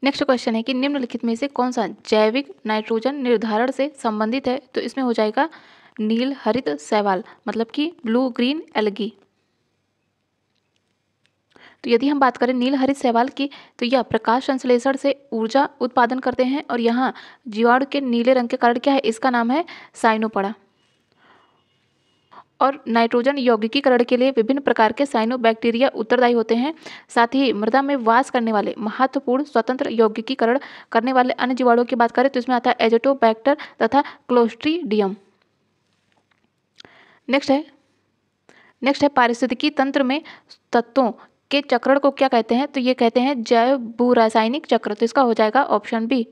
Next question है कि निम्नलिखित में से कौन सा जैविक नाइट्रोजन निर्धारण से संबंधित है? तो इसमें हो जाएगा नील हरित शैवाल, मतलब कि ब्लू ग्रीन एल्गी। तो यदि हम बात करें नील हरित शैवाल की, तो यह प्रकाश संश्लेषण से ऊर्जा उत्पादन करते हैं और यहाँ जीवाणु के नीले रंग के कारण क्या है, इसका नाम है साइनोपोडा। और नाइट्रोजन यौगिकीकरण के लिए विभिन्न प्रकार के साइनोबैक्टीरिया उत्तरदायी होते हैं। साथ ही मृदा में वास करने वाले महत्वपूर्ण स्वतंत्र यौगिकीकरण करने वाले अन्य जीवाणुओं की बात करें तो इसमें आता है एजोटोबैक्टर तथा क्लोस्ट्रीडियम। नेक्स्ट है पारिस्थितिकी तंत्र में तत्वों के चक्रण को क्या कहते हैं? तो ये कहते हैं जैव भू रासायनिक चक्र। तो इसका हो जाएगा ऑप्शन बी।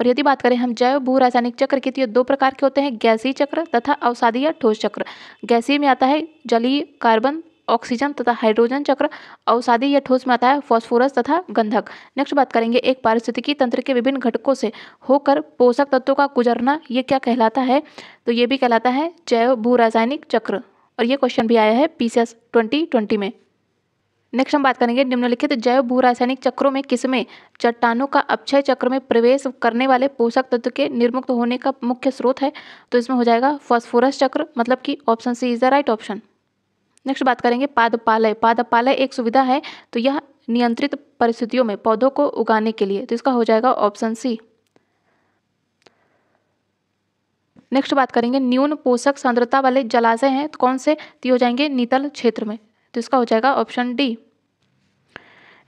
और यदि बात करें हम जैव भू रासायनिक चक्र की, तो ये दो प्रकार के होते हैं, गैसीय चक्र तथा अवसादी या ठोस चक्र। गैसीय में आता है जलीय कार्बन ऑक्सीजन तथा हाइड्रोजन चक्र, अवसादी या ठोस में आता है फास्फोरस तथा गंधक। नेक्स्ट बात करेंगे एक पारिस्थितिकी तंत्र के विभिन्न घटकों से होकर पोषक तत्वों का गुजरना, ये क्या कहलाता है? तो ये भी कहलाता है जैव भू रासायनिक चक्र। और ये क्वेश्चन भी आया है पीसीएस 2020 में। नेक्स्ट हम बात करेंगे निम्नलिखित जैव भू रासायनिक चक्रों में किसमें चट्टानों का अपक्षय चक्र में प्रवेश करने वाले पोषक तत्व के निर्मुक्त होने का मुख्य स्रोत है? तो इसमें हो जाएगा फास्फोरस चक्र, मतलब कि option C is the right option. Next बात करेंगे पादपालय। पादपालय एक सुविधा है, तो यह नियंत्रित परिस्थितियों में पौधों को उगाने के लिए, तो इसका हो जाएगा ऑप्शन सी। नेक्स्ट बात करेंगे न्यून पोषक सांद्रता वाले जलाशय हैं, तो कौन से? तो हो जाएंगे नीतल क्षेत्र में, तो इसका हो जाएगा ऑप्शन डी।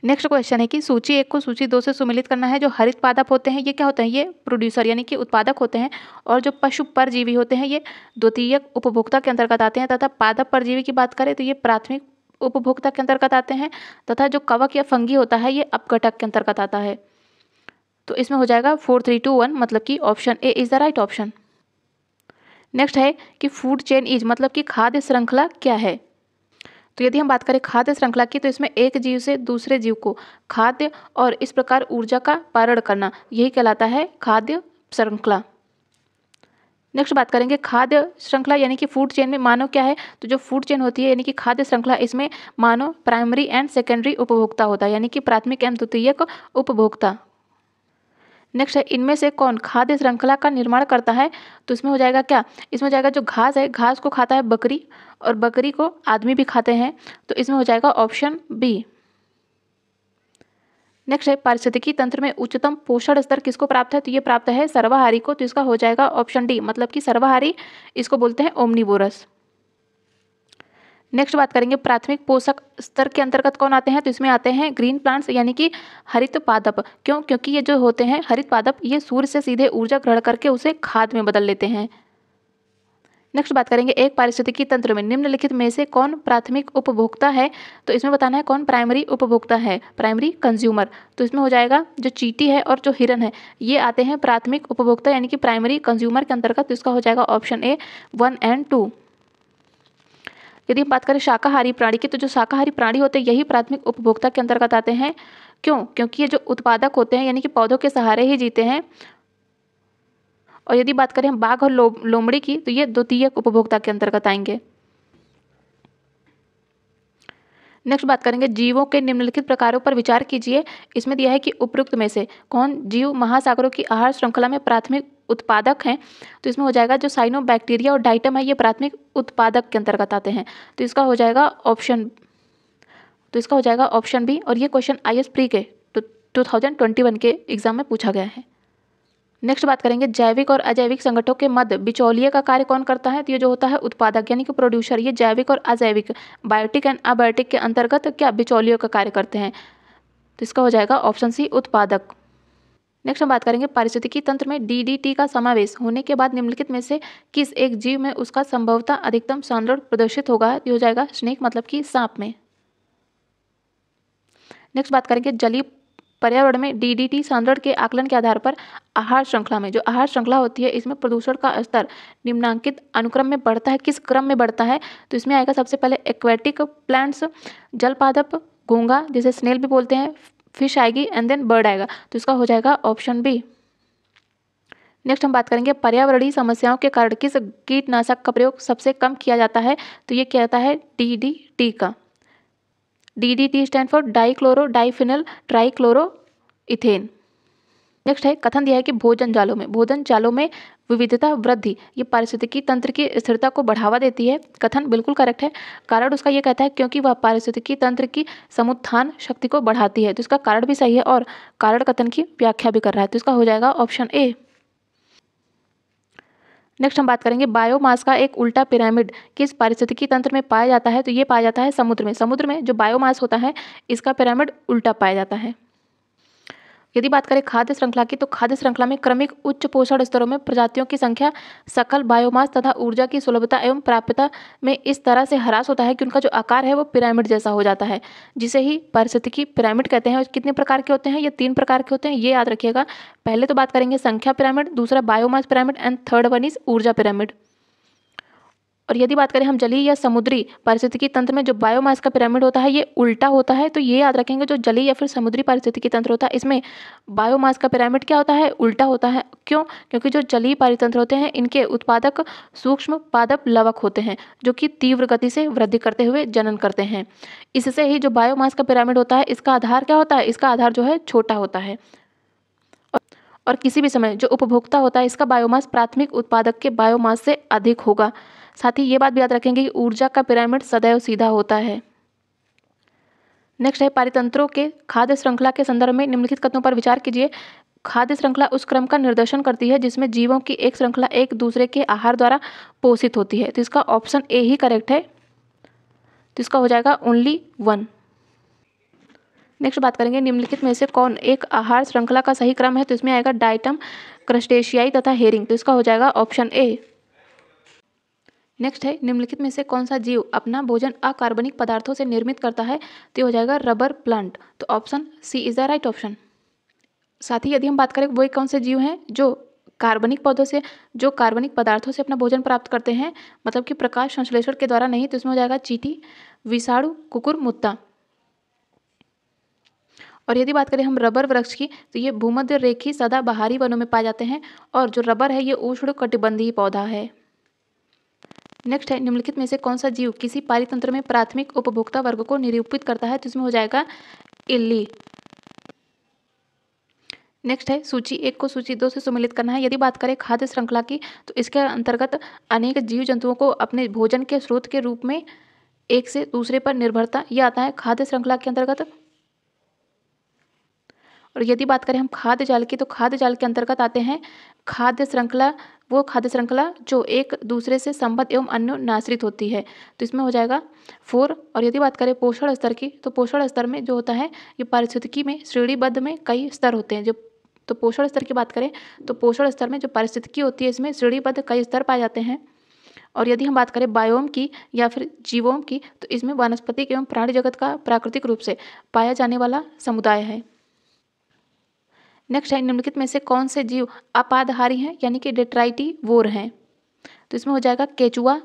नेक्स्ट क्वेश्चन है कि सूची 1 को सूची 2 से सुमेलित करना है। जो हरित पादप होते हैं ये क्या होते हैं? ये प्रोड्यूसर यानी कि उत्पादक होते हैं। और जो पशु परजीवी होते हैं ये द्वितीयक उपभोक्ता के अंतर्गत आते हैं। तथा पादप परजीवी की बात करें तो ये प्राथमिक उपभोक्ता के अंतर्गत आते हैं। तथा जो कवक या फंगी होता है ये अपघटक के अंतर्गत आता है। तो इसमें हो जाएगा 4 3 2 1, मतलब कि option A is the right option. Next है कि फूड चेन इज, मतलब कि खाद्य श्रृंखला क्या है? तो यदि हम बात करें खाद्य श्रृंखला की, तो इसमें एक जीव से दूसरे जीव को खाद्य और इस प्रकार ऊर्जा का पारण करना, यही कहलाता है खाद्य श्रृंखला। नेक्स्ट बात करेंगे खाद्य श्रृंखला यानी कि फूड चेन में मानव क्या है? तो जो फूड चेन होती है यानी कि खाद्य श्रृंखला, इसमें मानव प्राइमरी एंड सेकेंडरी उपभोक्ता होता है, यानी कि प्राथमिक एवं द्वितीयक उपभोक्ता। नेक्स्ट है इनमें से कौन खाद्य श्रृंखला का निर्माण करता है? तो इसमें हो जाएगा क्या? इसमें हो जाएगा जो घास है, घास को खाता है बकरी, और बकरी को आदमी भी खाते हैं, तो इसमें हो जाएगा ऑप्शन बी। नेक्स्ट है पारिस्थितिकी तंत्र में उच्चतम पोषण स्तर किसको प्राप्त है? तो ये प्राप्त है सर्वाहारी को, तो इसका हो जाएगा ऑप्शन डी, मतलब कि सर्वाहारी इसको बोलते हैं ओमनीवोरस। नेक्स्ट बात करेंगे प्राथमिक पोषक स्तर के अंतर्गत कौन आते हैं? तो इसमें आते हैं ग्रीन प्लांट्स यानी कि हरित पादप। क्यों? क्योंकि ये जो होते हैं हरित पादप, ये सूर्य से सीधे ऊर्जा ग्रहण करके उसे खाद में बदल लेते हैं। नेक्स्ट बात करेंगे एक पारिस्थितिकी तंत्र में निम्नलिखित में से कौन प्राथमिक उपभोक्ता है? तो इसमें बताना है कौन प्राइमरी उपभोक्ता है, प्राइमरी कंज्यूमर। तो इसमें हो जाएगा जो चींटी है और जो हिरन है ये आते हैं प्राथमिक उपभोक्ता यानी कि प्राइमरी कंज्यूमर के अंतर्गत, तो इसका हो जाएगा ऑप्शन ए 1 और 2। यदि हम बात करें शाकाहारी प्राणी की, तो जो शाकाहारी प्राणी होते हैं यही प्राथमिक उपभोक्ता के अंतर्गत आते हैं। क्यों? क्योंकि ये जो उत्पादक होते हैं यानी कि पौधों के सहारे ही जीते हैं। और यदि बात करें हम बाघ और लोमड़ी की, तो ये द्वितीयक उपभोक्ता के अंतर्गत आएंगे। नेक्स्ट बात करेंगे जीवों के निम्नलिखित प्रकारों पर विचार कीजिए। इसमें दिया है कि उपयुक्त में से कौन जीव महासागरों की आहार श्रृंखला में प्राथमिक उत्पादक हैं? तो इसमें हो जाएगा जो साइनोबैक्टीरिया और डाइटम है ये प्राथमिक उत्पादक के अंतर्गत आते हैं, तो इसका हो जाएगा ऑप्शन बी। और ये क्वेश्चन IAS प्री के 2021 के एग्जाम में पूछा गया है। नेक्स्ट बात करेंगे जैविक और अजैविक संगठनों के मध्य बिचौलिए का कार्य कौन करता है? तो ये जो होता है उत्पादक यानी कि प्रोड्यूसर, ये जैविक और अजैविक बायोटिक एंड अबायोटिक के अंतर्गत क्या बिचौलियों का कार्य करते हैं? तो इसका हो जाएगा ऑप्शन सी उत्पादक। नेक्स्ट हम बात करेंगे पारिस्थितिकी तंत्र में DDT का समावेश होने के बाद निम्नलिखित में से किस एक जीव में उसका संभवतः अधिकतम सांद्रण प्रदर्शित होगा? ये हो जाएगा स्नेक, मतलब कि सांप में। नेक्स्ट बात करेंगे जलीय पर्यावरण में DDT सांद्रण के आकलन के आधार पर आहार श्रृंखला में, जो आहार श्रृंखला होती है इसमें प्रदूषण का स्तर निम्नांकित अनुक्रम में बढ़ता है, किस क्रम में बढ़ता है? तो इसमें आएगा सबसे पहले एक्वेटिक प्लांट्स, जल पादप, घोंघा जिसे स्नेल भी बोलते हैं, फिश आएगी एंड देन बर्ड आएगा, तो इसका हो जाएगा ऑप्शन बी। नेक्स्ट हम बात करेंगे पर्यावरणीय समस्याओं के कारण किस कीटनाशक का प्रयोग सबसे कम किया जाता है? तो ये कहता है DDT का। DDT stand for dichloro diphenyl trichloro ethane. Next है कथन दिया है कि भोजन जालों में विविधता वृद्धि ये पारिस्थितिकी तंत्र की स्थिरता को बढ़ावा देती है। कथन बिल्कुल करेक्ट है। कारण उसका ये कहता है क्योंकि वह पारिस्थितिकी तंत्र की समुत्थान शक्ति को बढ़ाती है, तो इसका कारण भी सही है और कारण कथन की व्याख्या भी कर रहा है, तो इसका हो जाएगा ऑप्शन ए। नेक्स्ट हम बात करेंगे बायोमास का एक उल्टा पिरामिड किस पारिस्थितिकी तंत्र में पाया जाता है, तो ये पाया जाता है समुद्र में जो बायोमास होता है इसका पिरामिड उल्टा पाया जाता है। यदि बात करें खाद्य श्रृंखला की, तो खाद्य श्रृंखला में क्रमिक उच्च पोषण स्तरों में प्रजातियों की संख्या सकल बायोमास तथा ऊर्जा की सुलभता एवं प्राप्यता में इस तरह से ह्रास होता है कि उनका जो आकार है वो पिरामिड जैसा हो जाता है, जिसे ही पारिस्थितिकी पिरामिड कहते हैं। और कितने प्रकार के होते हैं, ये 3 प्रकार के होते हैं, ये याद रखिएगा। पहले तो बात करेंगे संख्या पिरामिड, दूसरा biomass pyramid and third one is ऊर्जा पिरामिड। और यदि बात करें हम जलीय या समुद्री पारिस्थितिकी तंत्र में जो बायोमास का पिरामिड होता है ये उल्टा होता है, तो ये याद रखेंगे जो जलीय या फिर समुद्री पारिस्थितिकी तंत्र होता है इसमें बायोमास का पिरामिड क्या होता है, उल्टा होता है। क्यों? क्योंकि जो जलीय पारितंत्र होते हैं इनके उत्पादक सूक्ष्म पादप लवक होते हैं जो कि तीव्र गति से वृद्धि करते हुए जनन करते हैं। इससे ही जो बायोमास का पिरामिड होता है इसका आधार क्या होता है, इसका आधार जो है छोटा होता है। और किसी भी समय जो उपभोक्ता होता है इसका बायोमास प्राथमिक उत्पादक के बायोमास से अधिक होगा। साथ ही ये बात भी याद रखेंगे कि ऊर्जा का पिरामिड सदैव सीधा होता है। नेक्स्ट है पारितंत्रों के खाद्य श्रृंखला के संदर्भ में निम्नलिखित कथनों पर विचार कीजिए। खाद्य श्रृंखला उस क्रम का निर्देशन करती है जिसमें जीवों की एक श्रृंखला एक दूसरे के आहार द्वारा पोषित होती है, तो इसका ऑप्शन ए ही करेक्ट है, तो इसका हो जाएगा ओनली 1। नेक्स्ट बात करेंगे निम्नलिखित में से कौन एक आहार श्रृंखला का सही क्रम है, तो इसमें आएगा डाइटम, क्रस्टेशियाई तथा हेरिंग, तो इसका हो जाएगा ऑप्शन ए। नेक्स्ट है निम्नलिखित में से कौन सा जीव अपना भोजन अकार्बनिक पदार्थों से निर्मित करता है, तो हो जाएगा रबर प्लांट, तो option C is the right option. साथ ही यदि हम बात करें वो कौन से जीव हैं जो कार्बनिक पदार्थों से अपना भोजन प्राप्त करते हैं, मतलब कि प्रकाश संश्लेषण के द्वारा नहीं, तो इसमें हो जाएगा चींटी, विषाणु, कुकुरमुत्ता। और यदि बात करें हम रबर वृक्ष की, तो ये भूमध्य रेखीय सदाबहारी वनों में पाए जाते हैं और जो रबर है ये उष्णकटिबंधीय पौधा है। नेक्स्ट है निम्नलिखित में से कौन सा जीव किसी पारितंत्र में प्राथमिक उपभोक्ता वर्ग को निरूपित करता है, तो इसमें हो जाएगा इल्ली। नेक्स्ट है सूची 1 को सूची 2 से सम्मिलित करना है। यदि बात करें खाद्य श्रृंखला की, तो इसके अंतर्गत अनेक जीव जंतुओं को अपने भोजन के स्रोत के रूप में एक से दूसरे पर निर्भरता यह आता है खाद्य श्रृंखला के अंतर्गत। और यदि बात करें हम खाद्य जाल की, तो खाद्य जाल के अंतर्गत आते हैं खाद्य श्रृंखला, वो खाद्य श्रृंखला जो एक दूसरे से संबद्ध एवं अन्योन्याश्रित होती है, तो इसमें हो जाएगा 4। और यदि बात करें पोषण स्तर की, तो पोषण स्तर में जो होता है ये पारिस्थितिकी में श्रेणीबद्ध में कई स्तर होते हैं। तो पोषण स्तर की बात करें तो पोषण स्तर में जो पारिस्थितिकी होती है इसमें श्रेणीबद्ध कई स्तर पाए जाते हैं। और यदि हम बात करें बायोम की या फिर जीवोम की, तो इसमें वनस्पतिक एवं प्राणी जगत का प्राकृतिक रूप से पाया जाने वाला समुदाय है। नेक्स्ट है निम्नलिखित में से कौन से जीव अपादहारी हैं यानी कि डेट्राइटिवोर हैं, तो इसमें हो जाएगा केचुआ,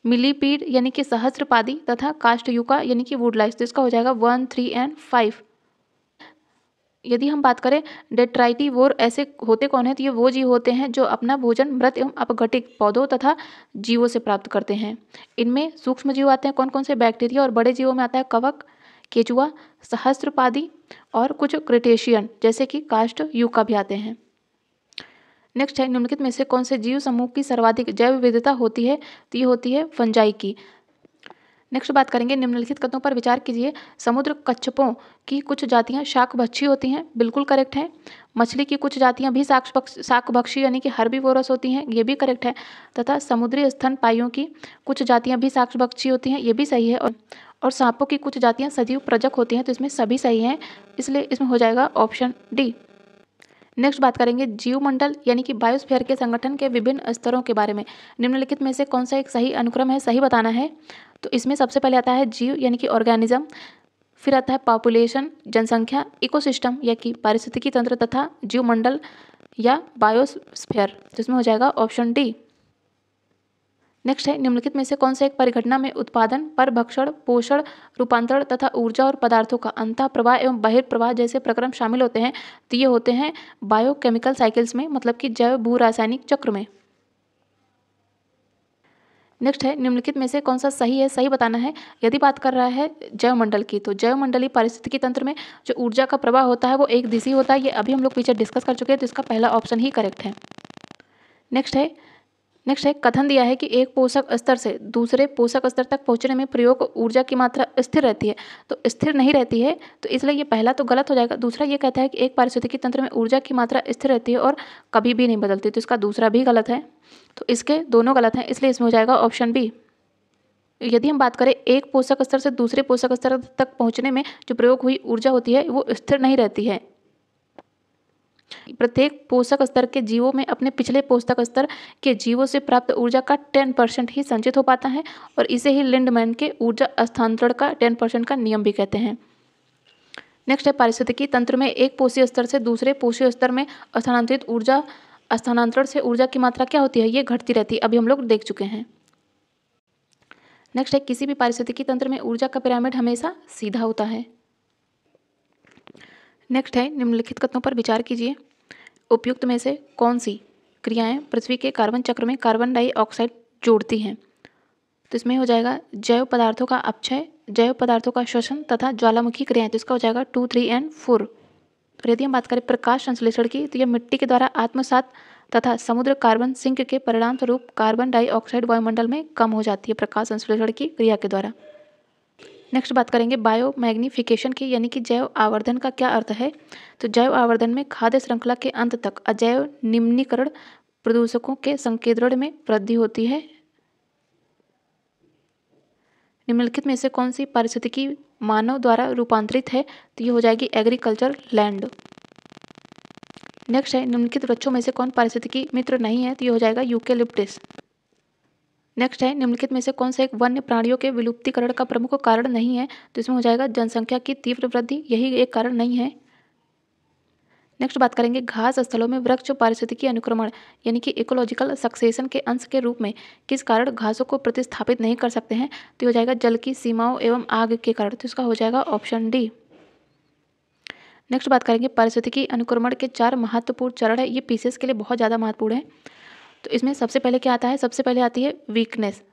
मिलीपीड यानी कि सहस्त्रपादी तथा काष्ठयुका यानी कि वुडलाइस, तो इसका हो जाएगा 1, 3 एंड 5। यदि हम बात करें डेट्राइटिवोर ऐसे होते कौन है, तो ये वो जीव होते हैं जो अपना भोजन मृत एवं अपघटित पौधों तथा जीवों से प्राप्त करते हैं। इनमें सूक्ष्म जीव आते हैं कौन कौन से, बैक्टीरिया, और बड़े जीवों में आता है कवक, केचुआ, सहस्त्रपादी और कुछ क्रिटेशियन जैसे कि काष्ठयुका भी आते हैं। नेक्स्ट है निम्नलिखित में से कौन से जीव समूह की सर्वाधिक जैव विविधता होती है, तो ये होती है फंजाई की। नेक्स्ट बात करेंगे निम्नलिखित कथनों पर विचार कीजिए। समुद्र कच्छपों की कुछ जातियां शाकभक्षी होती हैं, बिल्कुल करेक्ट है। मछली की कुछ जातियां भी शाकभक्षी यानी कि हर्बीवोरस होती हैं, ये भी करेक्ट है। तथा समुद्री स्तनपायियों की कुछ जातियां भी शाकभक्षी होती हैं, ये भी सही है। और सांपों की कुछ जातियां सजीव प्रजक होती हैं, तो इसमें सभी सही हैं, इसलिए इसमें हो जाएगा ऑप्शन डी। नेक्स्ट बात करेंगे जीवमंडल यानी कि बायोस्फीयर के संगठन के विभिन्न स्तरों के बारे में। निम्नलिखित में से कौन सा एक सही अनुक्रम है, सही बताना है। तो इसमें सबसे पहले आता है जीव यानी कि ऑर्गेनिज्म, फिर आता है पॉपुलेशन जनसंख्या, इकोसिस्टम या कि पारिस्थितिकी तंत्र तथा जीवमंडल या बायोस्फीयर, जिसमें हो जाएगा ऑप्शन डी। नेक्स्ट है निम्नलिखित में से कौन सा एक परिघटना में उत्पादन, परभक्षण, पोषण, रूपांतरण तथा ऊर्जा और पदार्थों का अंतः प्रवाह एवं बहिर्प्रवाह जैसे प्रक्रम शामिल होते हैं, तो ये होते हैं बायोकेमिकल साइकिल्स में, मतलब कि जैव भू रासायनिक चक्र में। नेक्स्ट है निम्नलिखित में से कौन सा सही है, सही बताना है। यदि बात कर रहा है जैवमंडल की, तो जैवमंडलीय पारिस्थितिकी तंत्र में जो ऊर्जा का प्रवाह होता है वो एक दिशी होता है। ये अभी हम लोग पीछे डिस्कस कर चुके हैं, तो इसका पहला ऑप्शन ही करेक्ट है। नेक्स्ट है कथन दिया है कि एक पोषक स्तर से दूसरे पोषक स्तर तक पहुंचने में प्रयोग ऊर्जा की मात्रा स्थिर रहती है, तो स्थिर नहीं रहती है, तो इसलिए ये पहला तो गलत हो जाएगा। दूसरा ये कहता है कि एक पारिस्थितिकी तंत्र में ऊर्जा की मात्रा स्थिर रहती है और कभी भी नहीं बदलती, तो इसका दूसरा भी गलत है। तो इसके दोनों गलत हैं, इसलिए इसमें हो जाएगा ऑप्शन बी। यदि हम बात करें एक पोषक स्तर से दूसरे पोषक स्तर तक पहुंचने में जो प्रयोग हुई ऊर्जा होती है वो स्थिर नहीं रहती है। प्रत्येक पोषक स्तर के जीवों में अपने पिछले पोषक स्तर के जीवों से प्राप्त ऊर्जा का 10% ही संचित हो पाता है, और इसे ही लिंडमैन के ऊर्जा हस्तांतरण का 10% का नियम भी कहते हैं। नेक्स्ट है पारिस्थितिकी तंत्र में एक पोषीय स्तर से दूसरे पोषीय स्तर में स्थानांतरित ऊर्जा स्थानांतरण से ऊर्जा की मात्रा क्या होती है, ये घटती रहती है, अभी हम लोग देख चुके हैं। नेक्स्ट है किसी भी पारिस्थितिकी तंत्र में ऊर्जा का पिरामिड हमेशा सीधा होता है। नेक्स्ट है निम्नलिखित कथनों पर विचार कीजिए। उपयुक्त में से कौन सी क्रियाएं पृथ्वी के कार्बन चक्र में कार्बन डाइऑक्साइड जोड़ती हैं, तो इसमें हो जाएगा जैव पदार्थों का अपक्षय, जैव पदार्थों का श्वसन तथा ज्वालामुखी क्रियाएं, तो इसका हो जाएगा 2, 3 एंड 4। और यदि हम बात करें प्रकाश संश्लेषण की, तो यह मिट्टी के द्वारा आत्मसात तथा समुद्र कार्बन सिंक के परिणाम स्वरूप कार्बन डाइऑक्साइड वायुमंडल में कम हो जाती है प्रकाश संश्लेषण की क्रिया के द्वारा। नेक्स्ट बात करेंगे बायो मैग्निफिकेशन की, यानी कि जैव आवर्धन का क्या अर्थ है। तो जैव आवर्धन में खाद्य श्रृंखला के अंत तक अजैव निम्नीकरण प्रदूषकों के संकेंद्रण में वृद्धि होती है। निम्नलिखित में से कौन सी पारिस्थितिकी मानव द्वारा रूपांतरित है, तो ये हो जाएगी एग्रीकल्चर लैंड। नेक्स्ट है निम्नलिखित वृक्षों में से कौन पारिस्थितिकी मित्र नहीं है, तो ये हो जाएगा यूकेलिप्टस। नेक्स्ट है निम्नलिखित में से कौन सा एक वन्य प्राणियों के विलुप्तीकरण का प्रमुख कारण नहीं है, तो इसमें हो जाएगा जनसंख्या की तीव्र वृद्धि, यही एक कारण नहीं है। नेक्स्ट बात करेंगे घास स्थलों में वृक्ष पारिस्थितिकी अनुक्रमण यानी कि इकोलॉजिकल सक्सेशन के अंश के रूप में किस कारण घासों को प्रतिस्थापित नहीं कर सकते हैं, तो हो जाएगा जल की सीमाओं एवं आग के कारण, तो इसका हो जाएगा ऑप्शन डी। नेक्स्ट बात करेंगे पारिस्थितिकी अनुक्रमण के 4 महत्वपूर्ण चरण है, ये पीसेस के लिए बहुत ज़्यादा महत्वपूर्ण है। तो इसमें सबसे पहले क्या आता है, सबसे पहले आती है वीकनेस,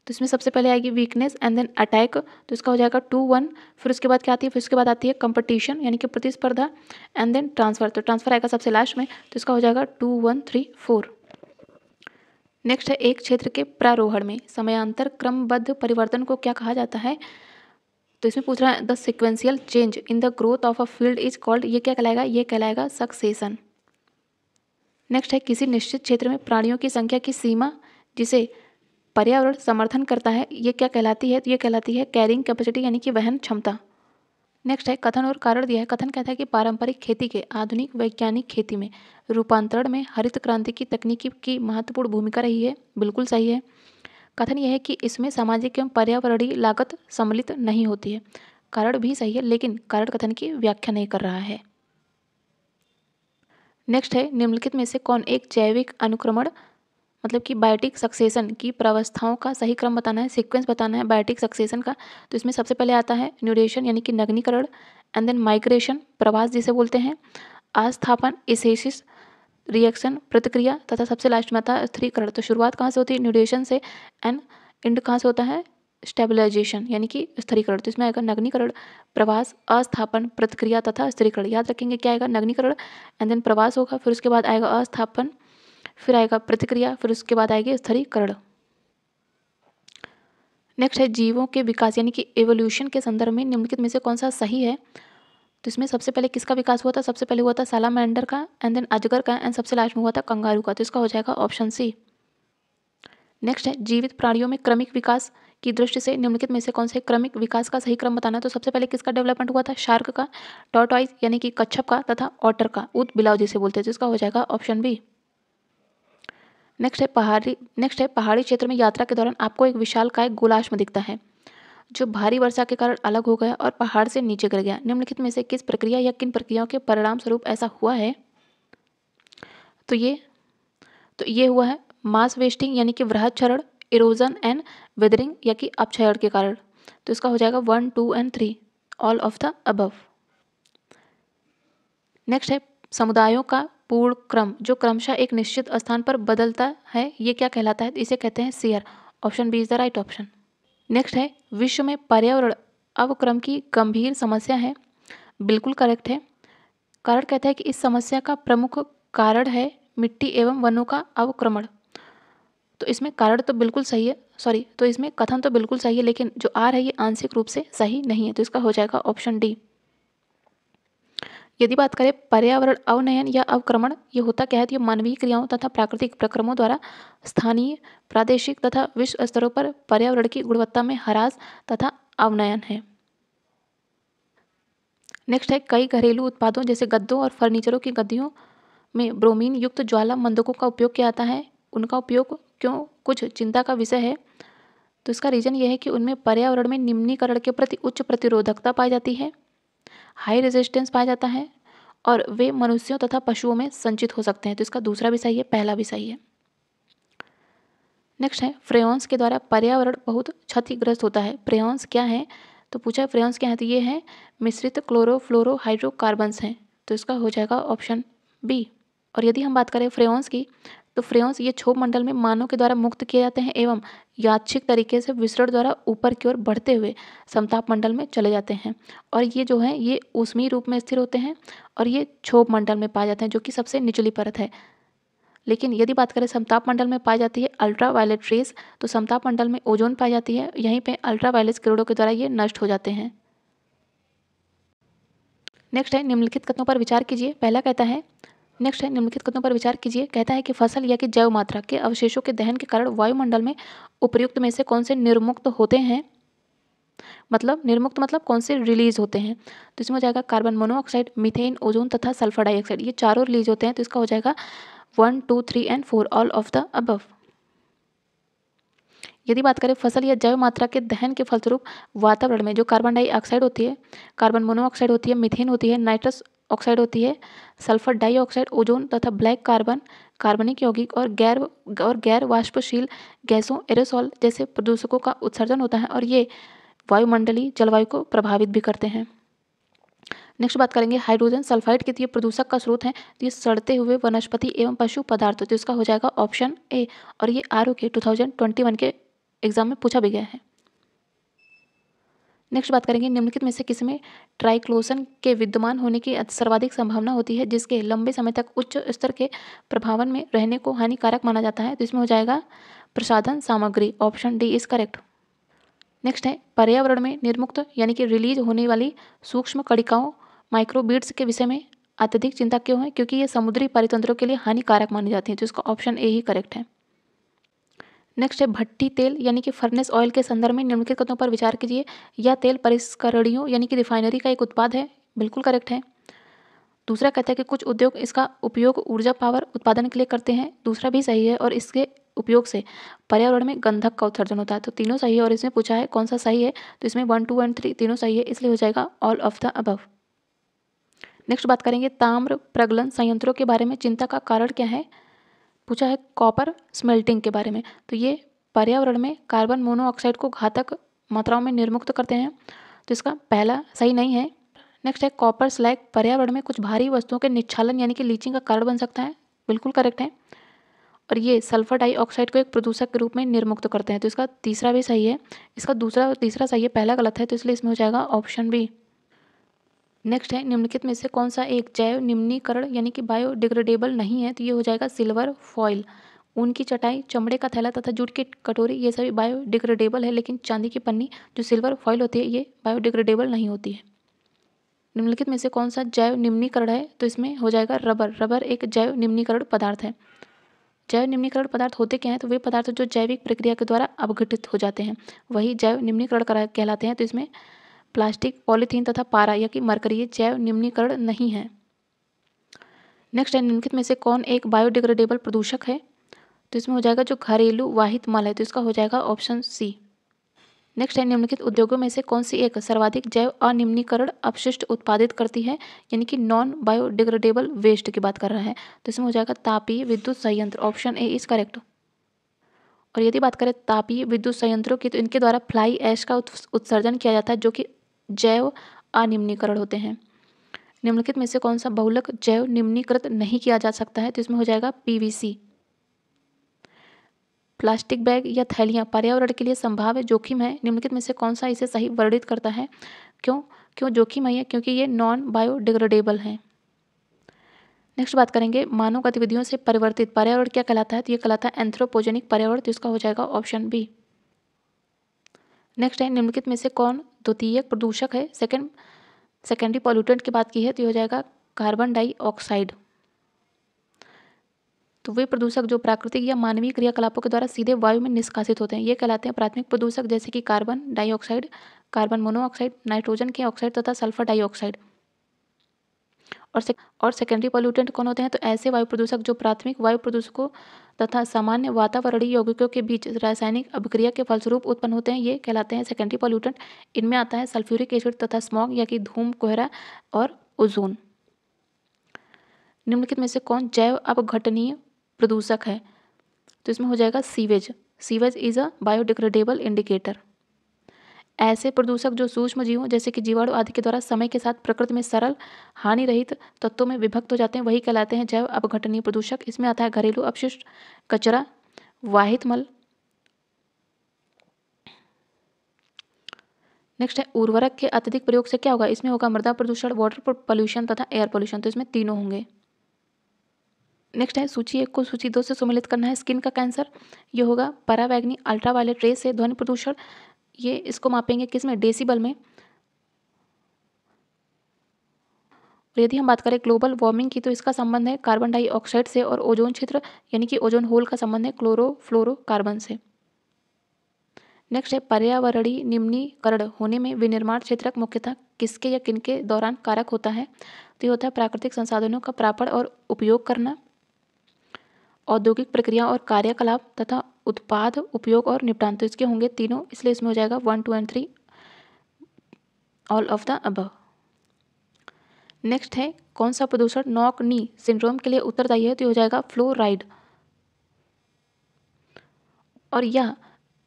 तो इसमें सबसे पहले आएगी वीकनेस एंड देन अटैक, तो इसका हो जाएगा 2, 1। फिर उसके बाद क्या आती है, फिर उसके बाद आती है कंपटीशन यानी कि प्रतिस्पर्धा एंड देन ट्रांसफर, तो ट्रांसफर आएगा सबसे लास्ट में, तो इसका हो जाएगा 2, 1, 3, 4। नेक्स्ट है एक क्षेत्र के प्रारोहण में समयांतर क्रमबद्ध परिवर्तन को क्या कहा जाता है, तो इसमें पूछ रहा है the sequential change in the growth of a field is called, ये क्या कहलाएगा, ये कहलाएगा सक्सेशन। नेक्स्ट है किसी निश्चित क्षेत्र में प्राणियों की संख्या की सीमा जिसे पर्यावरण समर्थन करता है, ये क्या कहलाती है, तो ये कहलाती है कैरिंग कैपेसिटी यानी कि वहन क्षमता। नेक्स्ट है कथन और कारण दिया है। कथन कहता है कि पारंपरिक खेती के आधुनिक वैज्ञानिक खेती में रूपांतरण में हरित क्रांति की तकनीकी की महत्वपूर्ण भूमिका रही है, बिल्कुल सही है। कथन यह है कि इसमें सामाजिक एवं पर्यावरणीय लागत सम्मिलित नहीं होती है, कारण भी सही है, लेकिन कारण कथन की व्याख्या नहीं कर रहा है। नेक्स्ट है निम्नलिखित में से कौन एक जैविक अनुक्रमण मतलब कि बायोटिक सक्सेशन की प्रावस्थाओं का सही क्रम बताना है, सीक्वेंस बताना है बायोटिक सक्सेशन का, तो इसमें सबसे पहले आता है न्यूडेशन यानी कि नग्नीकरण एंड देन माइग्रेशन प्रवास जिसे बोलते हैं, आस्थापन एसेसिस रिएक्शन प्रतिक्रिया, तथा सबसे लास्ट में आता है स्थिरीकरण। तो शुरुआत कहाँ से होती है, न्यूडेशन से, एंड एंड कहाँ से होता है, स्टेबलाइजेशन यानी कि स्थिरीकरण। तो इसमें आएगा नग्नीकरण, प्रवास, अस्थापन, प्रतिक्रिया तथा स्थिरीकरण। याद रखेंगे क्या आएगा, नग्नीकरण एंड देन प्रवास होगा, फिर उसके बाद आएगा अस्थापन, फिर आएगा प्रतिक्रिया, फिर उसके बाद आएगी स्थिरीकरण। नेक्स्ट है जीवों के विकास यानी कि एवोल्यूशन के संदर्भ में निम्नलिखित में से कौन सा सही है, तो इसमें सबसे पहले किसका विकास हुआ था, सबसे पहले हुआ था सालामैंडर का एंड देन अजगर का एंड सबसे लास्ट में हुआ था कंगारू का, तो इसका हो जाएगा ऑप्शन सी। नेक्स्ट है जीवित प्राणियों में क्रमिक विकास की दृष्टि से निम्नलिखित में से कौन से क्रमिक विकास का सही क्रम बताना है, तो सबसे पहले किसका डेवलपमेंट हुआ था, शार्क का, टॉर्टॉइस यानी कि कच्छप का तथा ऑटर का, ऊँट बिलाव जिसे बोलते हैं, तो इसका हो जाएगा ऑप्शन बी। नेक्स्ट है पहाड़ी क्षेत्र में यात्रा के दौरान आपको एक विशालकाय गोलाश्म दिखता है जो भारी वर्षा के कारण अलग हो गया और पहाड़ से नीचे गिर गया। निम्नलिखित में से किस प्रक्रिया या किन प्रक्रियाओं के परिणाम स्वरूप ऐसा हुआ है, तो ये हुआ है मास वेस्टिंग यानी कि वृहद क्षरण, इरोजन एंड वेदरिंग या कि अपक्षय के कारण, तो इसका हो जाएगा 1, 2 and 3 all of the above. Next है समुदायों का पूर्ण क्रम जो क्रमशः एक निश्चित स्थान पर बदलता है, ये क्या कहलाता है? इसे कहते हैं share. Option B is the right option. Next है, विश्व में पर्यावरण अवक्रम की गंभीर समस्या है। बिल्कुल करेक्ट है। कारण कहता है कि इस समस्या का प्रमुख कारण है मिट्टी एवं वनों का अवक्रमण। तो इसमें कारण तो बिल्कुल सही है, तो इसमें कथन तो बिल्कुल सही है, लेकिन जो आर है ये आंशिक रूप से सही नहीं है, तो इसका हो जाएगा ऑप्शन डी। यदि बात करें पर्यावरण अवनयन या अवक्रमण, ये होता क्या है? तो ये मानवीय क्रियाओं तथा प्राकृतिक प्रक्रमों द्वारा स्थानीय, प्रादेशिक तथा विश्व स्तरों पर पर्यावरण की गुणवत्ता में ह्रास तथा अवनयन है। नेक्स्ट है, कई घरेलू उत्पादों जैसे गद्दों और फर्नीचरों की गद्दियों में ब्रोमीन युक्त ज्वाला मंदकों का उपयोग किया जाता है। उनका उपयोग क्यों कुछ चिंता का विषय है? तो इसका रीजन ये है कि उनमें पर्यावरण में निम्नीकरण के प्रति उच्च प्रतिरोधकता पाई जाती है, हाई रेजिस्टेंस पाया जाता है और वे मनुष्यों तथा पशुओं में संचित हो सकते हैं। तो इसका दूसरा भी सही है, पहला भी सही है। नेक्स्ट है, फ्रेयॉन्स के द्वारा पर्यावरण बहुत क्षतिग्रस्त होता है। फ्रेयॉन्स क्या है? तो पूछा है फ्रेयॉन्स क्या है? तो ये है मिश्रित क्लोरोफ्लोरोहाइड्रोकार्बन्स हैं। तो इसका हो जाएगा ऑप्शन बी। और यदि हम बात करें फ्रेयॉन्स की, तो फ्रेयॉन्स ये क्षोभ मंडल में मानव के द्वारा मुक्त किए जाते हैं एवं यादृच्छिक तरीके से विसरण द्वारा ऊपर की ओर बढ़ते हुए समताप मंडल में चले जाते हैं। और ये जो है ये ऊष्मीय रूप में स्थिर होते हैं और ये क्षोभ मंडल में पाए जाते हैं, जो कि सबसे निचली परत है। लेकिन यदि बात करें समताप मंडल में पाई जाती है अल्ट्रा वायलेट रेस, तो समताप मंडल में ओजोन पाई जाती है, यहीं पे अल्ट्रा वायलेट किरणों के द्वारा ये नष्ट हो जाते हैं। नेक्स्ट है, निम्नलिखित कथनों पर विचार कीजिए। पहला कहता है, नेक्स्ट है, निम्नलिखित कथनों पर विचार कीजिए। कहता है कि फसल या कि जैव मात्रा के अवशेषों के दहन के कारण वायुमंडल में उपर्युक्त में से कौन से निर्मुक्त होते हैं? मतलब निर्मुक्त मतलब कौन से रिलीज होते हैं? तो इसमें हो जाएगा कार्बन मोनोऑक्साइड, मीथेन, ओजोन तथा सल्फर डाइऑक्साइड। ये चारों रिलीज होते हैं, तो इसका हो जाएगा 1, 2, 3 and 4 all of the above. यदि बात करें फसल या जैव मात्रा के दहन के फलस्वरूप वातावरण में जो कार्बन डाइऑक्साइड होती है, कार्बन मोनोऑक्साइड होती है, मीथेन होती है, नाइट्रस ऑक्साइड होती है, सल्फर डाइऑक्साइड, ओजोन तथा ब्लैक कार्बन, कार्बनिक यौगिक और गैर वाष्पशील गैसों एरोसोल जैसे प्रदूषकों का उत्सर्जन होता है और ये वायुमंडलीय जलवायु को प्रभावित भी करते हैं। नेक्स्ट बात करेंगे हाइड्रोजन सल्फाइड के, ये प्रदूषक का स्रोत है। तो ये सड़ते हुए वनस्पति एवं पशु पदार्थ, तो इसका हो जाएगा ऑप्शन ए। और ये आरओ के 2021 के एग्जाम में पूछा भी गया है। नेक्स्ट बात करेंगे निम्नलिखित में से किसमें ट्राइक्लोसन के विद्यमान होने की सर्वाधिक संभावना होती है जिसके लंबे समय तक उच्च स्तर के प्रभावन में रहने को हानिकारक माना जाता है? तो इसमें हो जाएगा प्रसाधन सामग्री। Option D is correct. Next है, पर्यावरण में निर्मुक्त यानी कि रिलीज होने वाली सूक्ष्म कणिकाओं माइक्रोबीड्स के विषय में अत्यधिक चिंता क्यों है? क्योंकि ये समुद्री परितंत्रों के लिए हानिकारक मानी जाती है। तो इसका ऑप्शन ए ही करेक्ट है। नेक्स्ट है, भट्टी तेल यानी कि फर्नेस ऑयल के संदर्भ में निम्नलिखित कथनों पर विचार कीजिए। यह तेल परिष्करणियों यानी कि रिफाइनरी का एक उत्पाद है। बिल्कुल करेक्ट है। दूसरा कहता है कि कुछ उद्योग इसका उपयोग ऊर्जा पावर उत्पादन के लिए करते हैं। दूसरा भी सही है और इसके उपयोग से पर्यावरण में गंधक का उत्सर्जन होता है। तो तीनों सही है और इसमें पूछा है कौन सा सही है, तो इसमें 1, 2 एंड 3 तीनों सही है, इसलिए हो जाएगा all of the above. Next बात करेंगे ताम्र प्रगलन संयंत्रों के बारे में चिंता का कारण क्या है? पूछा है कॉपर स्मेल्टिंग के बारे में। तो ये पर्यावरण में कार्बन मोनोऑक्साइड को घातक मात्राओं में निर्मुक्त करते हैं। तो इसका पहला सही नहीं है। नेक्स्ट है, कॉपर स्लैग पर्यावरण में कुछ भारी वस्तुओं के निच्छालन यानी कि लीचिंग का कारण बन सकता है। बिल्कुल करेक्ट है। और ये सल्फर डाइऑक्साइड को एक प्रदूषक के रूप में निर्मुक्त करते हैं। तो इसका तीसरा भी सही है। इसका दूसरा और तीसरा सही है, पहला गलत है, तो इसलिए इसमें हो जाएगा ऑप्शन बी। नेक्स्ट है, निम्नलिखित में से कौन सा एक जैव निम्नीकरण यानी कि बायोडिग्रेडेबल नहीं है? तो ये हो जाएगा सिल्वर फॉइल। ऊन की चटाई, चमड़े का थैला तथा जूट की कटोरी ये सभी बायोडिग्रेडेबल है, लेकिन चांदी की पन्नी जो सिल्वर फॉइल होती है ये बायोडिग्रेडेबल नहीं होती है। निम्नलिखित में से कौन सा जैव निम्नीकरण है? तो इसमें हो जाएगा रबर। रबर एक जैव निम्नीकरण पदार्थ है। जैव निम्नीकरण पदार्थ होते क्या हैं? तो वे पदार्थ जो जैविक प्रक्रिया के द्वारा अपघटित हो जाते हैं वही जैव निम्नीकरण कहलाते हैं। तो इसमें प्लास्टिक, पॉलीथीन तथा पारा या कि मरकरी ये जैव निम्नीकरण नहीं है। नेक्स्ट है, निम्नलिखित में से कौन एक बायोडिग्रेडेबल प्रदूषक है? तो इसमें हो जाएगा जो घरेलू वाहित मल है। तो इसका हो जाएगा ऑप्शन सी। नेक्स्ट है, निम्नलिखित उद्योगों में से कौन सी एक सर्वाधिक जैव अनिम्नीकरण अपशिष्ट उत्पादित करती है यानी कि नॉन बायोडिग्रेडेबल वेस्ट की बात कर रहा है? तो इसमें हो जाएगा तापीय विद्युत संयंत्र। Option A is correct. और यदि बात करें तापीय विद्युत संयंत्रों की, तो इनके द्वारा फ्लाई ऐश का उत्सर्जन किया जाता है जो कि जैव अनिम्नीकरण होते हैं। निम्नलिखित में से कौन सा बहुलक जैव निम्नीकृत नहीं किया जा सकता है? तो इसमें हो जाएगा पीवीसी। प्लास्टिक बैग या थैलियाँ पर्यावरण के लिए संभाव्य जोखिम है, निम्नलिखित में से कौन सा इसे सही वर्णित करता है? क्यों क्यों जोखिम है ये? क्योंकि ये नॉन बायोडिग्रेडेबल हैं। नेक्स्ट बात करेंगे मानव गतिविधियों से परिवर्तित पर्यावरण क्या कहलाता है? तो ये कहलाता है एंथ्रोपोजेनिक पर्यावरण, तो इसका हो जाएगा ऑप्शन बी। नेक्स्ट है निम्नलिखित में से कौन द्वितीयक प्रदूषक है? सेकेंडरी पॉल्यूटेंट की बात की है तो ये हो जाएगा कार्बन डाइऑक्साइड। तो वे प्रदूषक जो प्राकृतिक या मानवीय क्रियाकलापों के द्वारा सीधे वायु में निष्कासित होते हैं ये कहलाते हैं प्राथमिक प्रदूषक, जैसे कि carbon dioxide, carbon monoxide, nitrogen के ऑक्साइड तथा सल्फर डाइऑक्साइड। और सेकेंडरी पॉल्यूटेंट कौन होते हैं? तो ऐसे वायु प्रदूषक जो प्राथमिक वायु प्रदूषकों तथा सामान्य वातावरणीय यौगिकों के बीच रासायनिक अभिक्रिया के फलस्वरूप उत्पन्न होते हैं, ये कहलाते हैं सेकेंडरी पॉल्यूटेंट। इनमें आता है सल्फ्यूरिक एसिड तथा स्मॉग या कि धूम, कोहरा और ओजोन। निम्नलिखित में से कौन जैव अपघटनीय प्रदूषक है? तो इसमें हो जाएगा sewage. Sewage is a biodegradable indicator. ऐसे प्रदूषक जो सूक्ष्म जीवों जैसे कि जीवाणु आदि के द्वारा समय के साथ प्रकृति में सरल हानि रहित तत्वों में विभक्त हो जाते हैं, वही कहलाते हैं जैव अपघटनीय प्रदूषक। इसमें आता है घरेलू अपशिष्ट, कचरा, वाहित मल। नेक्स्ट है उर्वरक के अत्यधिक प्रयोग से क्या होगा? इसमें होगा मृदा प्रदूषण, वाटर पॉल्यूशन तथा एयर पॉल्यूशन, तो इसमें तीनों होंगे। नेक्स्ट है सूची 1 को सूची 2 से सम्मिलित करना है। स्किन का कैंसर, ये होगा पराबैंगनी अल्ट्रावायलेट रेस से ध्वनि प्रदूषण, ये इसको मापेंगे किस में? डेसिबल में। और यदि हम बात करें ग्लोबल वार्मिंग की तो इसका संबंध है कार्बन डाइऑक्साइड से, और ओजोन क्षेत्र यानी कि ओजोन होल का संबंध है क्लोरोफ्लोरोकार्बन से। नेक्स्ट है पर्यावरणीय निम्नीकरण होने में विनिर्माण क्षेत्रक मुख्यतः किसके या किनके दौरान कारक होता है? तो ये होता है प्राकृतिक संसाधनों का प्रापण और उपयोग करना, औद्योगिक प्रक्रिया और कार्यकलाप तथा उत्पाद उपयोग और निपटान, तो इसके होंगे तीनों, इसलिए इसमें हो जाएगा 1, 2 and 3 all of the above. Next है कौन सा प्रदूषण नॉक नी सिंड्रोम के लिए उत्तरदायी है? तो हो जाएगा फ्लोराइड। और यह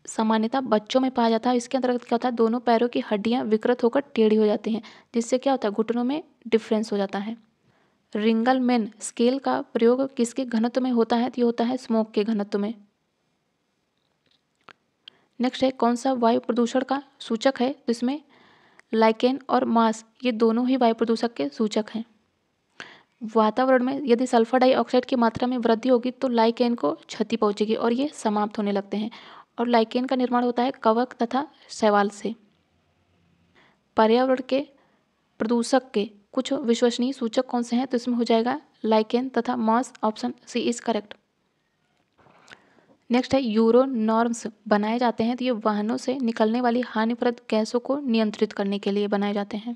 सामान्यतः बच्चों में पाया जाता है। इसके अंतर्गत क्या होता है? दोनों पैरों की हड्डियां विकृत होकर टेढ़ी हो जाती हैं, जिससे क्या होता है? घुटनों में डिफरेंस हो जाता है। रिंगलमैन स्केल का प्रयोग किसके घनत्व में होता है? तो ये होता है स्मोक के घनत्व में। नेक्स्ट है कौन सा वायु प्रदूषण का सूचक है? तो इसमें लाइकेन और मास ये दोनों ही वायु प्रदूषक के सूचक हैं। वातावरण में यदि सल्फर डाइऑक्साइड की मात्रा में वृद्धि होगी तो लाइकेन को क्षति पहुंचेगी और ये समाप्त होने लगते हैं। और लाइकेन का निर्माण होता है कवक तथा शैवाल से। पर्यावरण के प्रदूषक के कुछ विश्वसनीय सूचक कौन से हैं? तो इसमें हो जाएगा लाइकेन तथा moss, option C is correct. Next है यूरो नॉर्म्स बनाए जाते हैं तो ये वाहनों से निकलने वाली हानिप्रद गैसों को नियंत्रित करने के लिए बनाए जाते हैं।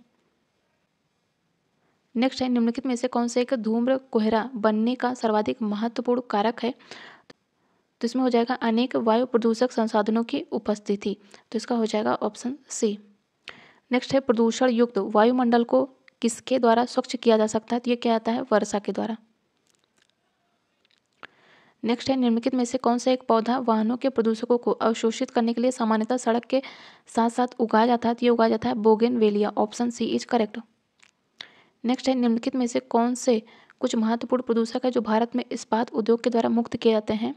नेक्स्ट है निम्नलिखित में से कौन से एक धूम्र कोहरा बनने का सर्वाधिक महत्वपूर्ण कारक है? तो इसमें हो जाएगा अनेक वायु प्रदूषक संसाधनों की उपस्थिति, तो इसका हो जाएगा ऑप्शन सी। नेक्स्ट है प्रदूषण युक्त वायुमंडल को किसके द्वारा स्वच्छ किया जा सकता है? तो ये क्या आता है? वर्षा के द्वारा। नेक्स्ट है निम्नलिखित में से कौन सा एक पौधा वाहनों के प्रदूषकों को अवशोषित करने के लिए सामान्यतः सड़क के साथ साथ उगाया जाता है? तो ये उगाया जाता है bougainvillea, option C is correct. Next है निम्नलिखित में से कौन से कुछ महत्वपूर्ण प्रदूषक है जो भारत में इस्पात उद्योग के द्वारा मुक्त किए जाते हैं,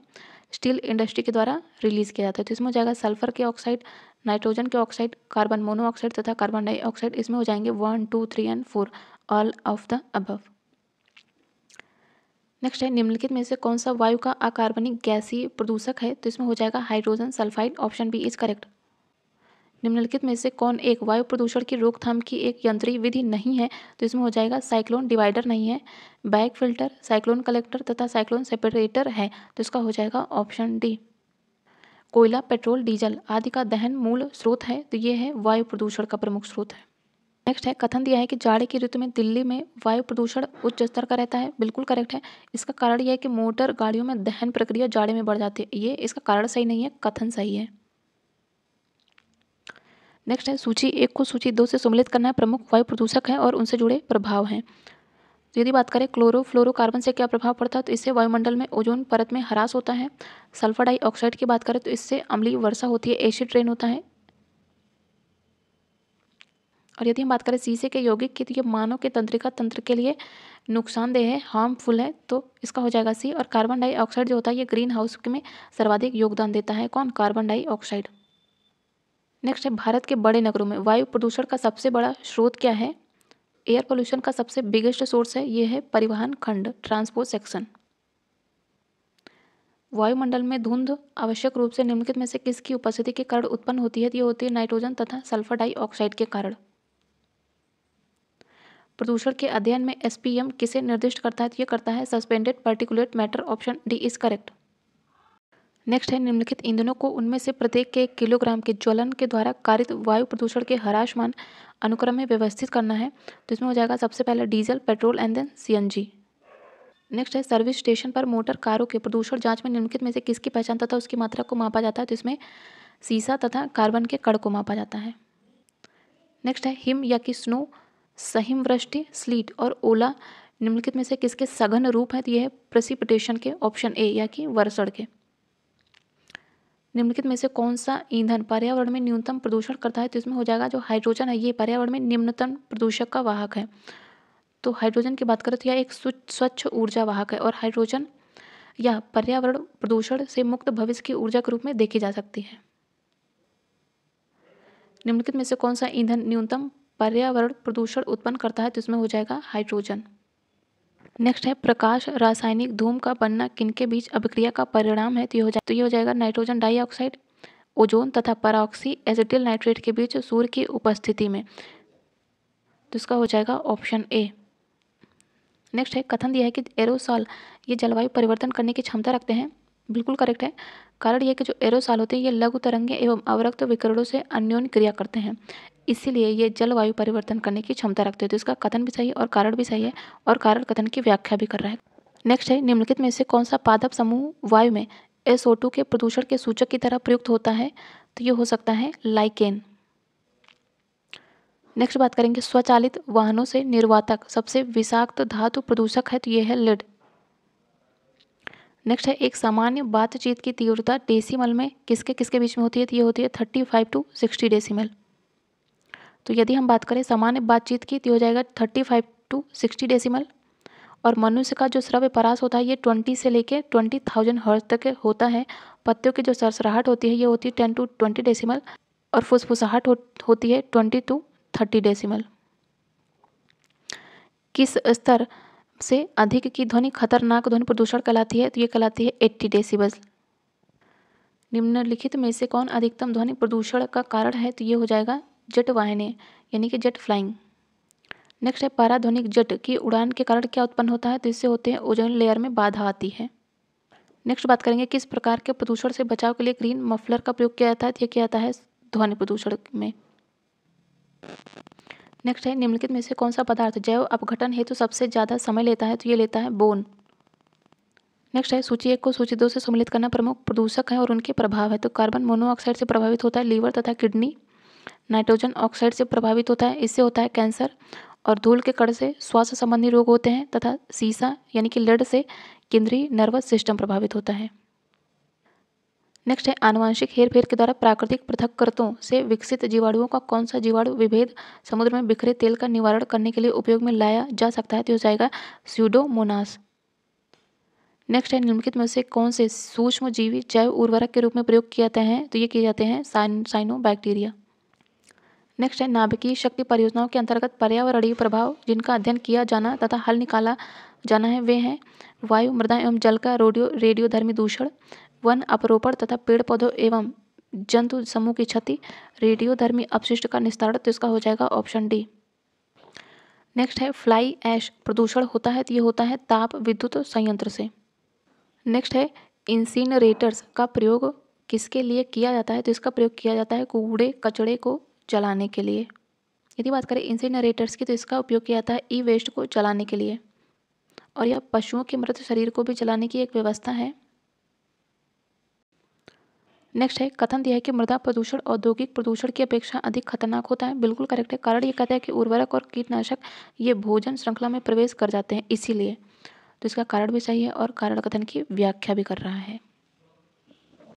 स्टील इंडस्ट्री के द्वारा रिलीज किया जाता है? तो इसमें हो जाएगा सल्फर के ऑक्साइड, नाइट्रोजन के ऑक्साइड, कार्बन मोनोऑक्साइड तथा कार्बन डाइऑक्साइड। इसमें हो जाएंगे 1, 2, 3 and 4 all of the above. Next है निम्नलिखित में से कौन सा वायु का अकार्बनिक गैसीय प्रदूषक है? तो इसमें हो जाएगा hydrogen sulphide, option B is correct. निम्नलिखित में से कौन एक वायु प्रदूषण की रोकथाम की एक यंत्रीय विधि नहीं है? तो इसमें हो जाएगा साइक्लोन डिवाइडर नहीं है, बैग फिल्टर, साइक्लोन कलेक्टर तथा साइक्लोन सेपरेटर है, तो इसका हो जाएगा ऑप्शन डी। कोयला, पेट्रोल, डीजल आदि का दहन मूल स्रोत है, तो ये है वायु प्रदूषण का प्रमुख स्रोत है। नेक्स्ट है कथन दिया है कि जाड़े की ऋतु में दिल्ली में वायु प्रदूषण उच्च स्तर का रहता है, बिल्कुल करेक्ट है। इसका कारण यह है कि मोटर गाड़ियों में दहन प्रक्रिया जाड़े में बढ़ जाती है, ये इसका कारण सही नहीं है, कथन सही है। नेक्स्ट है सूची 1 को सूची 2 से सम्मिलित करना है। प्रमुख वायु प्रदूषक हैं और उनसे जुड़े प्रभाव हैं। तो यदि बात करें क्लोरोफ्लोरोकार्बन से क्या प्रभाव पड़ता है? तो इससे वायुमंडल में ओजोन परत में ह्रास होता है। सल्फर डाइऑक्साइड की बात करें तो इससे अम्लीय वर्षा होती है, एसिड रेन होता है। और यदि हम बात करें शीशे के यौगिक की, तो ये मानव के तंत्रिका तंत्र के लिए नुकसानदेह है, हार्मफुल है, तो इसका हो जाएगा सी। और कार्बन डाइऑक्साइड जो होता है ये ग्रीन हाउस में सर्वाधिक योगदान देता है। कौन? Carbon dioxide. नेक्स्ट है, भारत के बड़े नगरों में वायु प्रदूषण का सबसे बड़ा स्रोत क्या है? एयर पोल्यूशन का सबसे बिगेस्ट सोर्स है, ये है परिवहन खंड, ट्रांसपोर्ट सेक्शन। वायुमंडल में धुंध आवश्यक रूप से निम्नलिखित में से किसकी उपस्थिति के कारण उत्पन्न होती है? ये होती है नाइट्रोजन तथा सल्फर डाइऑक्साइड के कारण। प्रदूषण के अध्ययन में एसपीएम किसे निर्दिष्ट करता है? तो ये करता है suspended particulate matter. Option D is correct. Next है, निम्नलिखित ईंधनों को उनमें से प्रत्येक के 1 किलोग्राम के ज्वलन के द्वारा कारित वायु प्रदूषण के ह्रासमान अनुक्रम में व्यवस्थित करना है। तो इसमें हो जाएगा सबसे पहले diesel, petrol and then CNG. Next है, सर्विस स्टेशन पर मोटर कारों के प्रदूषण जांच में निम्नलिखित में से किसकी पहचान तथा उसकी मात्रा को मापा जाता है? तो इसमें सीसा तथा कार्बन के कण को मापा जाता है। नेक्स्ट है, हिम या कि स्नो, सहिमवृष्टि, स्लीट और ओला निम्नलिखित में से किसके सघन रूप है? तो यह है प्रेसिपिटेशन के। ऑप्शन ए या कि वर्षण के। निम्नलिखित में से कौन सा ईंधन पर्यावरण में न्यूनतम प्रदूषण करता है? तो इसमें हो जाएगा जो हाइड्रोजन है, ये पर्यावरण में निम्नतम प्रदूषक का वाहक है। तो हाइड्रोजन की बात करें तो यह एक स्वच्छ ऊर्जा वाहक है और हाइड्रोजन या पर्यावरण प्रदूषण से मुक्त भविष्य की ऊर्जा के रूप में देखी जा सकती है। निम्नलिखित में से कौन सा ईंधन न्यूनतम पर्यावरण प्रदूषण उत्पन्न करता है? तो इसमें हो जाएगा हाइड्रोजन। नेक्स्ट है, प्रकाश रासायनिक धूम का बनना किनके बीच अभिक्रिया का परिणाम है? तो ये हो जाएगा नाइट्रोजन डाइऑक्साइड, ओजोन तथा परऑक्सी एसिटिल नाइट्रेट के बीच सूर्य की उपस्थिति में। तो इसका हो जाएगा ऑप्शन ए। नेक्स्ट है, कथन दिया है कि एरोसॉल ये जलवायु परिवर्तन करने की क्षमता रखते हैं। बिल्कुल करेक्ट है। कारण यह कि जो एरोसॉल होते हैं ये लघु तरंगे एवं अवरक्त विकिरणों से अन्योन्य क्रिया करते हैं, इसीलिए ये जलवायु परिवर्तन करने की क्षमता रखते हैं। तो इसका कथन भी सही है और कारण भी सही है और कारण कथन की व्याख्या भी कर रहा है। नेक्स्ट है, निम्नलिखित में से कौन सा पादप समूह वायु में SO2 के प्रदूषण के सूचक की तरह प्रयुक्त होता है? तो ये हो सकता है लाइकेन। नेक्स्ट बात करेंगे, स्वचालित वाहनों से निर्वातक सबसे विषाक्त धातु प्रदूषक है, तो ये है लेड। नेक्स्ट है, एक सामान्य बातचीत की तीव्रता डेसिमल में किसके किसके बीच में होती है? तो ये होती है 35 to 60 डेसिमल। तो यदि हम बात करें सामान्य बातचीत की तो हो जाएगा 35 to 60 डेसिमल। और मनुष्य का जो श्रव्य परास होता है ये 20 से लेके 20,000 हर्ट्ज तक होता है। पत्तियों की जो सरसराहट होती है ये होती है 10 to 20 डेसिमल और फुसफुसाहट होती है 20 to 30 डेसिमल। किस स्तर से अधिक की ध्वनि खतरनाक ध्वनि प्रदूषण कहलाती है? तो ये कहलाती है 80 डेसिबल। निम्नलिखित में से कौन अधिकतम ध्वनि प्रदूषण का कारण है? तो ये हो जाएगा जेट वाहनें यानी कि जेट फ्लाइंग। नेक्स्ट है, पाराध्वनिक जेट की उड़ान के कारण क्या उत्पन्न होता है? तो इससे होते हैं ओजोन लेयर में बाधा आती है। नेक्स्ट बात करेंगे, किस प्रकार के प्रदूषण से बचाव के लिए ग्रीन मफलर का प्रयोग किया जाता है? तो ये किया जाता है ध्वनि प्रदूषण में। नेक्स्ट है, निम्नलिखित में से कौन सा पदार्थ जैव अपघटन हेतु सबसे ज़्यादा समय लेता है? तो ये लेता है बोन। नेक्स्ट है, सूची 1 को सूची 2 से सम्मिलित करना प्रमुख प्रदूषक है और उनके प्रभाव है। तो कार्बन मोनोऑक्साइड से प्रभावित होता है लीवर तथा किडनी। नाइट्रोजन ऑक्साइड से प्रभावित होता है, इससे होता है कैंसर। और धूल के कण से श्वास संबंधी रोग होते हैं तथा सीसा यानी कि लेड से केंद्रीय नर्वस सिस्टम प्रभावित होता है। नेक्स्ट है, आनुवांशिक हेरफेर के द्वारा प्राकृतिक पृथक्कर्तों से विकसित जीवाणुओं का कौन सा जीवाणु विभेद समुद्र में बिखरे तेल का निवारण करने के लिए उपयोग में लाया जा सकता है? तो हो जाएगा स्यूडोमोनास। नेक्स्ट है, निम्नलिखित में से कौन से सूक्ष्म जीवी जैव उर्वरक के रूप में प्रयोग किए जाते हैं? तो ये किए जाते हैं साइनोबैक्टीरिया। नेक्स्ट है, नाभिकीय शक्ति परियोजनाओं के अंतर्गत पर्यावरणीय प्रभाव जिनका अध्ययन किया जाना तथा हल निकाला जाना है वे हैं वायु, मृदा एवं जल का रेडियोधर्मी दूषण, वन अपरोपण तथा पेड़ पौधों एवं जंतु समूह की क्षति, रेडियोधर्मी अपशिष्ट का निस्तारण। तो इसका हो जाएगा ऑप्शन डी। नेक्स्ट है, फ्लाई ऐश प्रदूषण होता है, तो ये होता है ताप विद्युत संयंत्र से। नेक्स्ट है, इंसिनरेटर्स का प्रयोग किसके लिए किया जाता है? तो इसका प्रयोग किया जाता है कूड़े कचड़े को जलाने के लिए। यदि बात करें इंसिनरेटर्स की तो इसका उपयोग किया जाता है ई वेस्ट को जलाने के लिए और यह पशुओं के मृत शरीर को भी जलाने की एक व्यवस्था है। नेक्स्ट है, कथन दिया है कि मृदा प्रदूषण औद्योगिक प्रदूषण की अपेक्षा अधिक खतरनाक होता है। बिल्कुल करेक्ट है। कारण ये कहता है कि उर्वरक और कीटनाशक ये भोजन श्रृंखला में प्रवेश कर जाते हैं इसीलिए। तो इसका कारण भी सही है और कारण कथन की व्याख्या भी कर रहा है।